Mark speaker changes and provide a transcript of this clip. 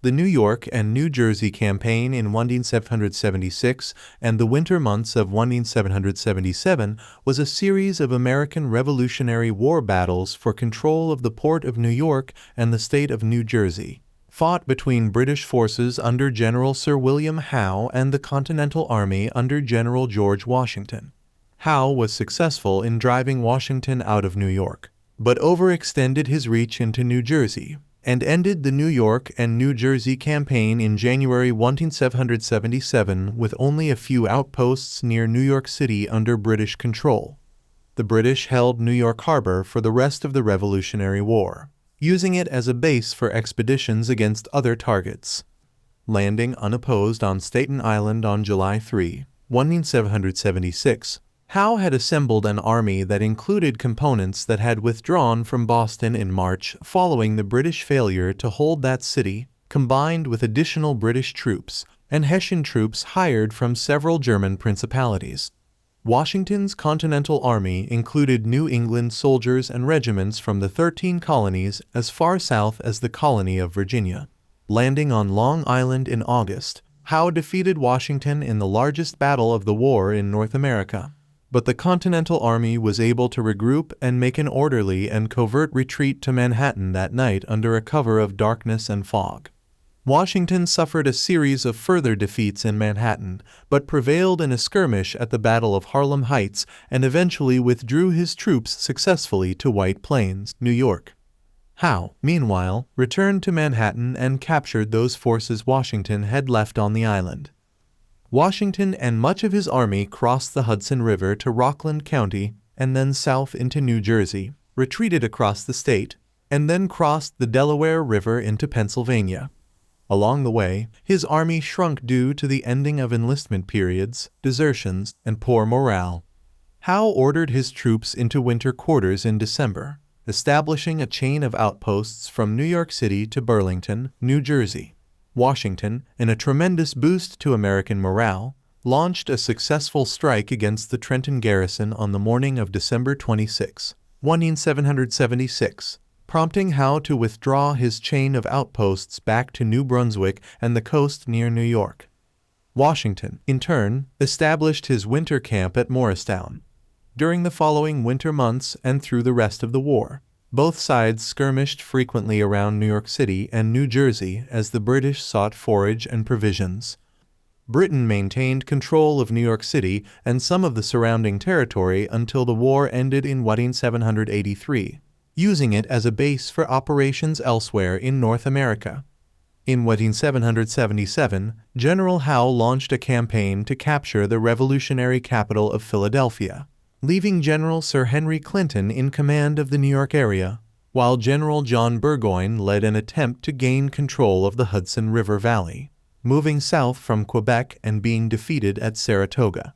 Speaker 1: The New York and New Jersey campaign in 1776 and the winter months of 1777 was a series of American Revolutionary War battles for control of the port of New York and the state of New Jersey, fought between British forces under General Sir William Howe and the Continental Army under General George Washington. Howe was successful in driving Washington out of New York, but overextended his reach into New Jersey, and ended the New York and New Jersey campaign in January 1777 with only a few outposts near New York City under British control. The British held New York Harbor for the rest of the Revolutionary War, using it as a base for expeditions against other targets. Landing unopposed on Staten Island on July 3, 1776, Howe had assembled an army that included components that had withdrawn from Boston in March following the British failure to hold that city, combined with additional British troops and Hessian troops hired from several German principalities. Washington's Continental Army included New England soldiers and regiments from the 13 colonies as far south as the colony of Virginia. Landing on Long Island in August, Howe defeated Washington in the largest battle of the war in North America. But the Continental Army was able to regroup and make an orderly and covert retreat to Manhattan that night under a cover of darkness and fog. Washington suffered a series of further defeats in Manhattan, but prevailed in a skirmish at the Battle of Harlem Heights and eventually withdrew his troops successfully to White Plains, New York. Howe, meanwhile, returned to Manhattan and captured those forces Washington had left on the island. Washington and much of his army crossed the Hudson River to Rockland County and then south into New Jersey, retreated across the state, and then crossed the Delaware River into Pennsylvania. Along the way, his army shrunk due to the ending of enlistment periods, desertions, and poor morale. Howe ordered his troops into winter quarters in December, establishing a chain of outposts from New York City to Burlington, New Jersey. Washington, in a tremendous boost to American morale, launched a successful strike against the Trenton garrison on the morning of December 26, 1776, prompting Howe to withdraw his chain of outposts back to New Brunswick and the coast near New York. Washington, in turn, established his winter camp at Morristown. During the following winter months and through the rest of the war, both sides skirmished frequently around New York City and New Jersey as the British sought forage and provisions. Britain maintained control of New York City and some of the surrounding territory until the war ended in 1783, using it as a base for operations elsewhere in North America. In 1777, General Howe launched a campaign to capture the revolutionary capital of Philadelphia, leaving General Sir Henry Clinton in command of the New York area, while General John Burgoyne led an attempt to gain control of the Hudson River Valley, moving south from Quebec and being defeated at Saratoga.